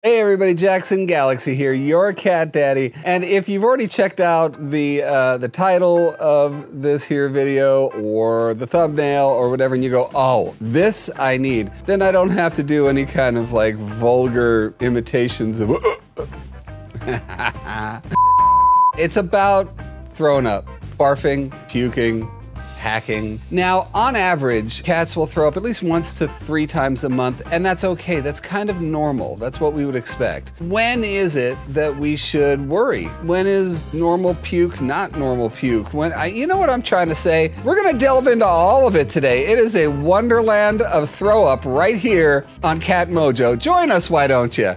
Hey everybody, Jackson Galaxy here, your cat daddy. And if you've already checked out the title of this here video or the thumbnail or whatever, and you go, oh, this I need, then I don't have to do any kind of like vulgar imitations of It's about throwing up, barfing, puking, hacking. Now, on average, cats will throw up at least once to 3 times a month, and that's okay. That's kind of normal. That's what we would expect. When is it that we should worry? When is normal puke not normal puke? You know what I'm trying to say? We're gonna delve into all of it today. It is a wonderland of throw up right here on Cat Mojo. Join us, why don't you?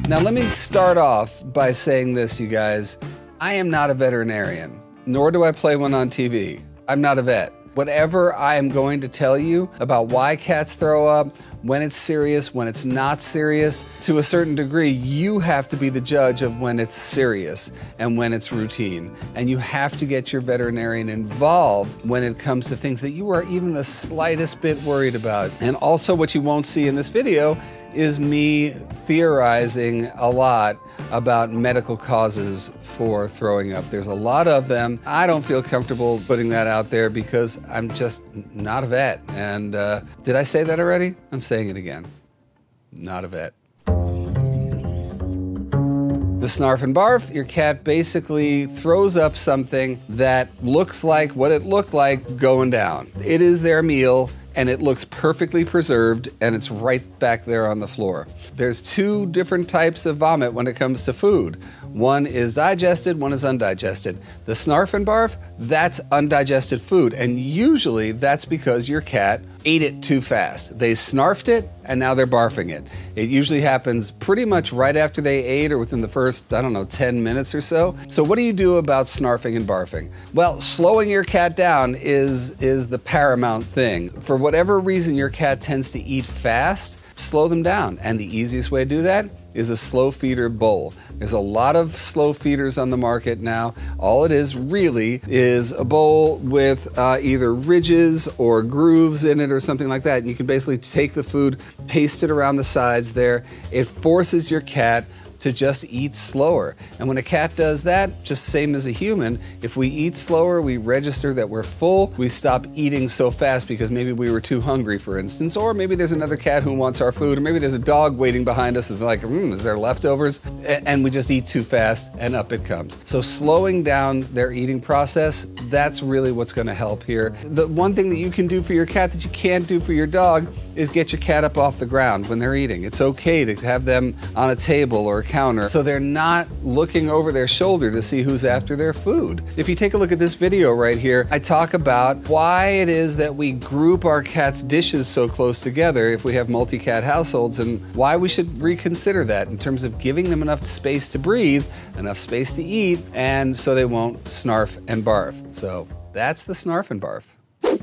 Now let me start off by saying this, you guys. I am not a veterinarian, nor do I play one on TV. I'm not a vet. Whatever I am going to tell you about why cats throw up, when it's serious, when it's not serious, to a certain degree, you have to be the judge of when it's serious and when it's routine. And you have to get your veterinarian involved when it comes to things that you are even the slightest bit worried about. And also what you won't see in this video is me theorizing a lot about medical causes for throwing up. There's a lot of them. I don't feel comfortable putting that out there because I'm just not a vet. And did I say that already? I'm saying it again. Not a vet. The snarf and barf, your cat basically throws up something that looks like what it looked like going down. It is their meal, and it looks perfectly preserved, and it's right back there on the floor. There's 2 different types of vomit when it comes to food. One is digested, one is undigested. The snarf and barf, that's undigested food, and usually that's because your cat ate it too fast. They snarfed it, and now they're barfing it. It usually happens pretty much right after they ate or within the first, I don't know, 10 minutes or so. So what do you do about snarfing and barfing? Well, slowing your cat down is the paramount thing. For whatever reason your cat tends to eat fast, slow them down. And the easiest way to do that is a slow feeder bowl. There's a lot of slow feeders on the market now. All it is really is a bowl with either ridges or grooves in it or something like that. And you can basically take the food, paste it around the sides there. It forces your cat to just eat slower. And when a cat does that, just same as a human, if we eat slower, we register that we're full, we stop eating so fast because maybe we were too hungry, for instance, or maybe there's another cat who wants our food, or maybe there's a dog waiting behind us and like, is there leftovers? And we just eat too fast and up it comes. So slowing down their eating process, that's really what's gonna help here. The one thing that you can do for your cat that you can't do for your dog is get your cat up off the ground when they're eating. It's okay to have them on a table or a counter so they're not looking over their shoulder to see who's after their food. If you take a look at this video right here, I talk about why it is that we group our cat's dishes so close together if we have multi-cat households, and why we should reconsider that in terms of giving them enough space to breathe, enough space to eat, and so they won't snarf and barf. So that's the snarf and barf.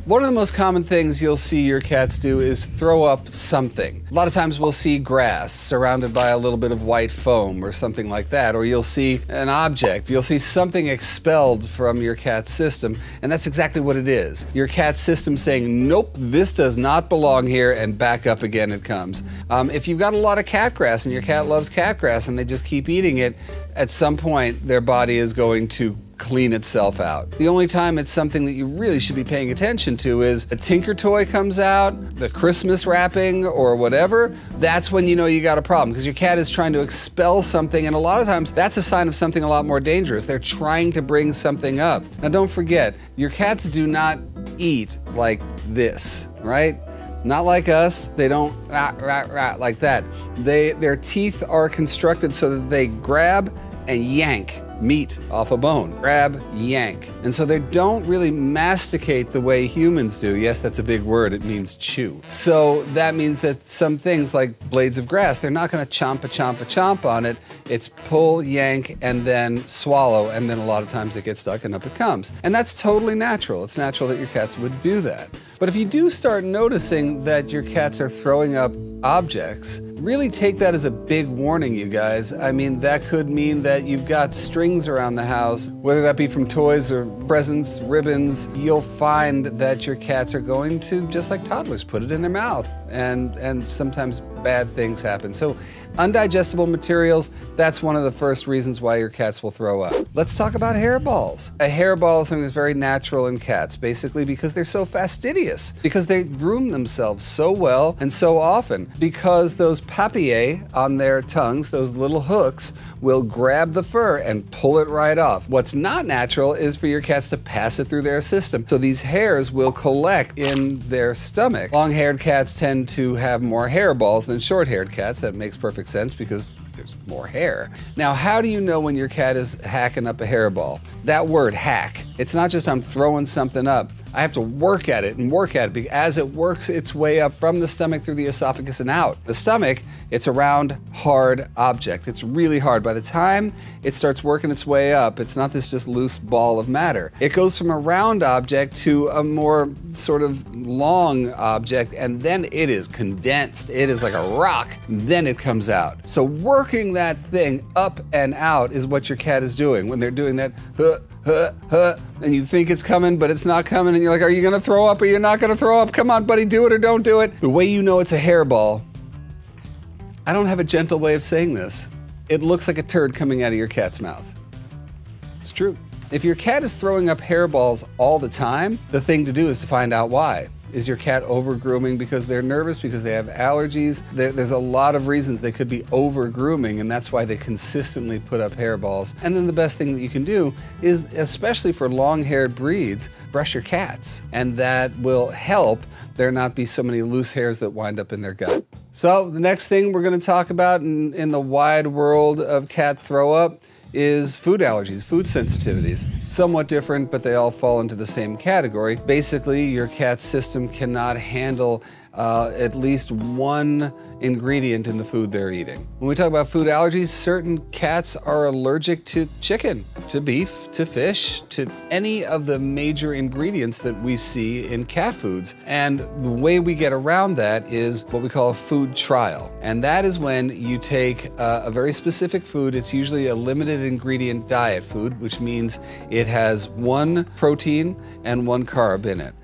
One of the most common things you'll see your cats do is throw up something. A lot of times we'll see grass surrounded by a little bit of white foam or something like that, or you'll see an object, you'll see something expelled from your cat's system, and that's exactly what it is. Your cat's system saying, nope, this does not belong here, and back up again it comes. If you've got a lot of cat grass and your cat loves cat grass and they just keep eating it, at some point their body is going to clean itself out. The only time it's something that you really should be paying attention to is a Tinker toy comes out, the Christmas wrapping or whatever, that's when you know you got a problem because your cat is trying to expel something, and a lot of times that's a sign of something a lot more dangerous. They're trying to bring something up. Now don't forget, your cats do not eat like this, right? Not like us, they don't like that. Their teeth are constructed so that they grab and yank meat off a bone. Grab, yank. And so they don't really masticate the way humans do. Yes, that's a big word. It means chew. So that means that some things like blades of grass, they're not going to chomp on it. It's pull, yank, and then swallow, and then a lot of times it gets stuck and up it comes. And that's totally natural. It's natural that your cats would do that. But if you do start noticing that your cats are throwing up objects, really take that as a big warning, you guys. I mean, that could mean that you've got strings around the house, whether that be from toys or presents, ribbons. You'll find that your cats are going to, just like toddlers, put it in their mouth, and sometimes bad things happen. So undigestible materials, that's one of the first reasons why your cats will throw up. Let's talk about hairballs. A hairball is something that's very natural in cats, basically because they're so fastidious, because they groom themselves so well and so often, because those papillae on their tongues, those little hooks, will grab the fur and pull it right off. What's not natural is for your cats to pass it through their system. So these hairs will collect in their stomach. Long-haired cats tend to have more hairballs than short-haired cats. That makes perfect sense because there's more hair. Now, how do you know when your cat is hacking up a hairball? That word, hack, it's not just I'm throwing something up. I have to work at it and work at it as it works its way up from the stomach through the esophagus and out. The stomach, it's a round, hard object. It's really hard. By the time it starts working its way up, it's not this just loose ball of matter. It goes from a round object to a more sort of long object, and then it is condensed. It is like a rock. Then it comes out. So working that thing up and out is what your cat is doing when they're doing that and you think it's coming, but it's not coming, and you're like, are you gonna throw up or you're not gonna throw up? Come on, buddy, do it or don't do it. The way you know it's a hairball, I don't have a gentle way of saying this. It looks like a turd coming out of your cat's mouth. It's true. If your cat is throwing up hairballs all the time, the thing to do is to find out why. Is your cat over grooming because they're nervous, because they have allergies? There's a lot of reasons they could be over grooming, and that's why they consistently put up hairballs. And then the best thing that you can do is, especially for long-haired breeds, brush your cats. And that will help there not be so many loose hairs that wind up in their gut. So the next thing we're gonna talk about in the wide world of cat throw up is food allergies, food sensitivities. Somewhat different, but they all fall into the same category. Basically, your cat's system cannot handle at least one ingredient in the food they're eating. When we talk about food allergies, certain cats are allergic to chicken, to beef, to fish, to any of the major ingredients that we see in cat foods. And the way we get around that is what we call a food trial. And that is when you take a very specific food. It's usually a limited ingredient diet food, which means it has one protein and one carb in it.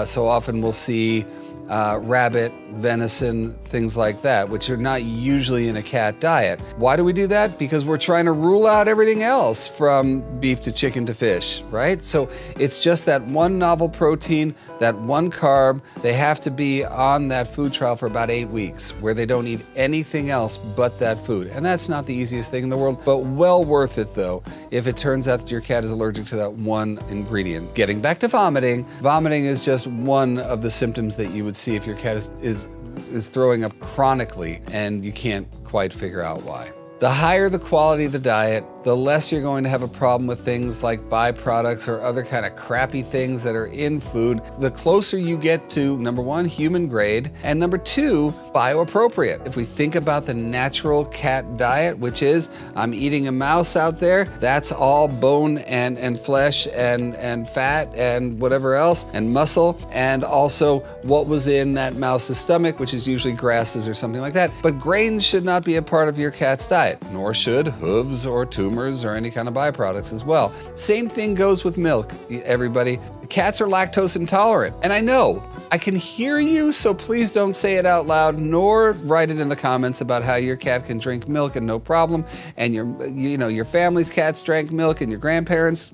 So often we'll see rabbit, venison, things like that, which are not usually in a cat diet. Why do we do that? Because we're trying to rule out everything else from beef to chicken to fish, right? So it's just that one novel protein, that one carb. They have to be on that food trial for about 8 weeks where they don't eat anything else but that food. And that's not the easiest thing in the world, but well worth it though, if it turns out that your cat is allergic to that one ingredient. Getting back to vomiting, vomiting is just one of the symptoms that you would see if your cat is throwing up chronically and you can't quite figure out why. The higher the quality of the diet, the less you're going to have a problem with things like byproducts or other kind of crappy things that are in food. The closer you get to, number one, human grade, and number two, bioappropriate. If we think about the natural cat diet, which is, I'm eating a mouse out there, that's all bone and flesh and fat and whatever else, and muscle, and also what was in that mouse's stomach, which is usually grasses or something like that. But grains should not be a part of your cat's diet, nor should hooves or tumors or any kind of byproducts as well. Same thing goes with milk, everybody. Cats are lactose intolerant. And I know, I can hear you, so please don't say it out loud, nor write it in the comments about how your cat can drink milk and no problem, and your family's cats drank milk and your grandparents,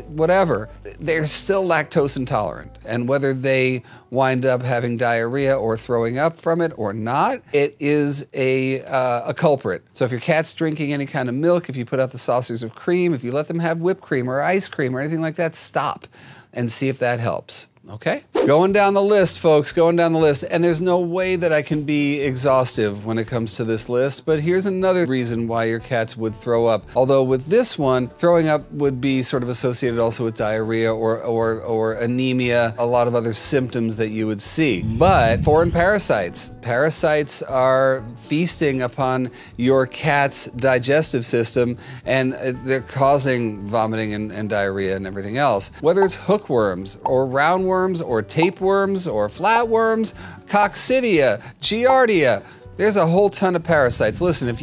whatever. They're still lactose intolerant. And whether they wind up having diarrhea or throwing up from it or not, it is a culprit. So if your cat's drinking any kind of milk, if you put out the saucers of cream, if you let them have whipped cream or ice cream or anything like that, stop and see if that helps. Okay? Going down the list, folks, going down the list. And there's no way that I can be exhaustive when it comes to this list, but here's another reason why your cats would throw up. Although with this one, throwing up would be sort of associated also with diarrhea or anemia, a lot of other symptoms that you would see. But foreign parasites. Parasites are feasting upon your cat's digestive system, and they're causing vomiting and diarrhea and everything else. Whether it's hookworms or roundworms or tapeworms or flatworms, coccidia, giardia, There's a whole ton of parasites. Listen, if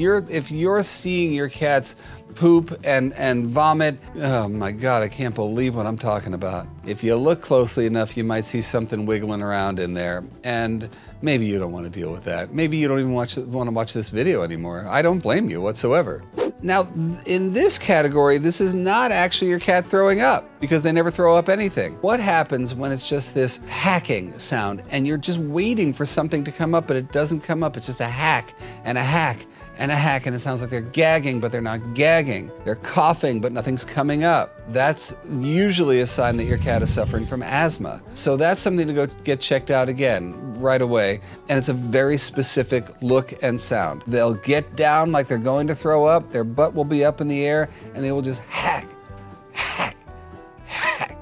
you're seeing your cat's poop and vomit, oh my God, I can't believe what I'm talking about. If you look closely enough, you might see something wiggling around in there, and maybe you don't want to deal with that. Maybe you don't even want to watch this video anymore. I don't blame you whatsoever. Now, in this category, this is not actually your cat throwing up, because they never throw up anything. What happens when it's just this hacking sound and you're just waiting for something to come up, but it doesn't come up? It's just a hack and a hack and a hack, and it sounds like they're gagging, but they're not gagging. They're coughing, but nothing's coming up. That's usually a sign that your cat is suffering from asthma. So that's something to go get checked out again right away. And it's a very specific look and sound. They'll get down like they're going to throw up, their butt will be up in the air, and they will just hack, hack, hack,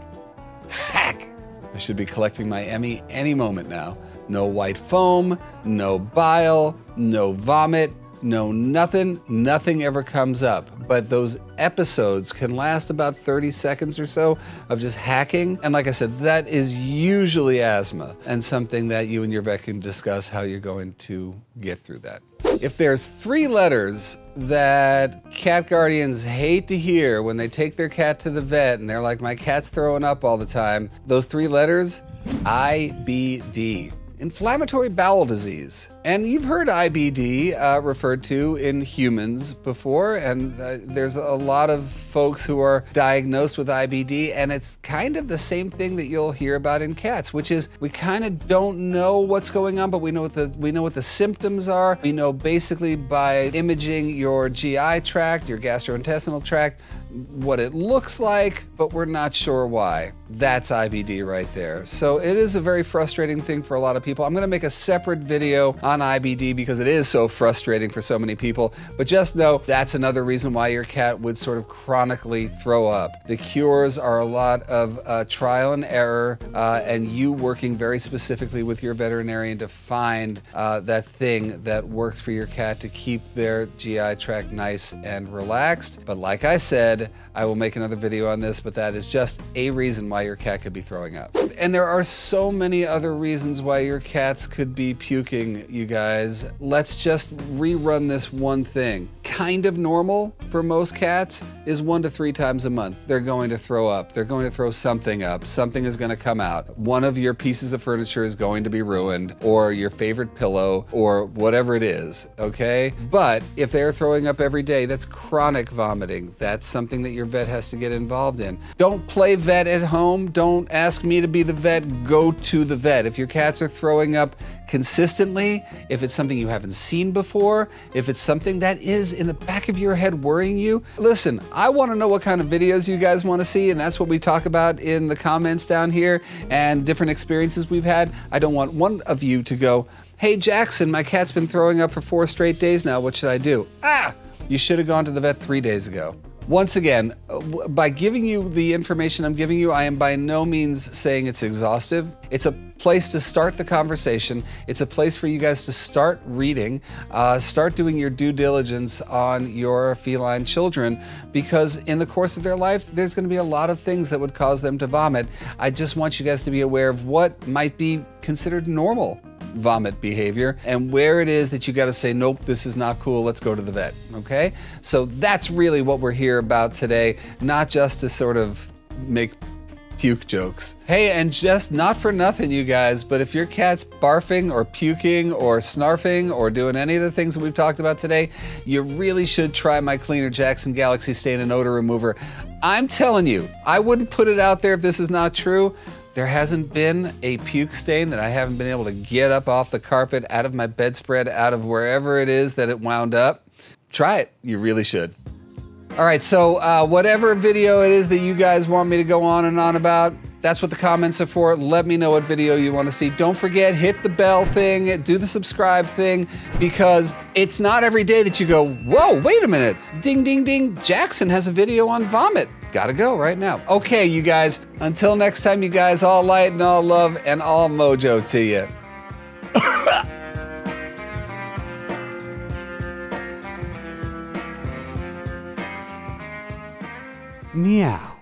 hack. I should be collecting my Emmy any moment now. No white foam, no bile, no vomit, no nothing. Nothing ever comes up. But those episodes can last about 30 seconds or so of just hacking. And like I said, that is usually asthma, and something that you and your vet can discuss how you're going to get through that. If there's 3 letters that cat guardians hate to hear when they take their cat to the vet and they're like, my cat's throwing up all the time, those 3 letters, IBD. Inflammatory bowel disease. And you've heard IBD referred to in humans before, and there's a lot of folks who are diagnosed with IBD, and it's kind of the same thing that you'll hear about in cats, which is we kind of don't know what's going on, but we know what the symptoms are. We know basically by imaging your GI tract, your gastrointestinal tract, what it looks like, but we're not sure why. That's IBD right there. So it is a very frustrating thing for a lot of people. I'm gonna make a separate video on IBD because it is so frustrating for so many people, but just know that's another reason why your cat would sort of chronically throw up. The cures are a lot of trial and error, and you working very specifically with your veterinarian to find that thing that works for your cat to keep their GI tract nice and relaxed. But like I said, I will make another video on this, but that is just a reason why your cat could be throwing up. And there are so many other reasons why your cats could be puking, you guys. Let's just rerun this one thing. Kind of normal for most cats is 1 to 3 times a month. They're going to throw up. They're going to throw something up. Something is going to come out. One of your pieces of furniture is going to be ruined, or your favorite pillow, or whatever it is, okay? But if they're throwing up every day, that's chronic vomiting. That's something that your vet has to get involved in. Don't play vet at home. Don't ask me to be the vet. Go to the vet. If your cats are throwing up consistently, if it's something you haven't seen before, if it's something that is in the back of your head worrying you, listen, I want to know what kind of videos you guys want to see, and that's what we talk about in the comments down here and different experiences we've had. I don't want one of you to go, hey Jackson, my cat's been throwing up for 4 straight days now, what should I do? You should have gone to the vet 3 days ago. Once again, by giving you the information I'm giving you, I am by no means saying it's exhaustive. It's a place to start the conversation. It's a place for you guys to start reading, start doing your due diligence on your feline children, because in the course of their life, there's going to be a lot of things that would cause them to vomit. I just want you guys to be aware of what might be considered normal vomit behavior and where it is that you got to say, nope, this is not cool, let's go to the vet, okay? So that's really what we're here about today, not just to sort of make puke jokes. Hey, and just not for nothing, you guys, but if your cat's barfing or puking or snarfing or doing any of the things that we've talked about today, you really should try my Cleaner Jackson Galaxy Stain and Odor Remover. I'm telling you, I wouldn't put it out there if this is not true. There hasn't been a puke stain that I haven't been able to get up off the carpet, out of my bedspread, out of wherever it is that it wound up. Try it, you really should. All right, so whatever video it is that you guys want me to go on and on about, that's what the comments are for. Let me know what video you want to see. Don't forget, hit the bell thing, do the subscribe thing, because it's not every day that you go, whoa, wait a minute, ding, ding, ding, Jackson has a video on vomit. Gotta go right now. Okay, you guys, until next time, you guys, all light and all love and all mojo to you. Meow.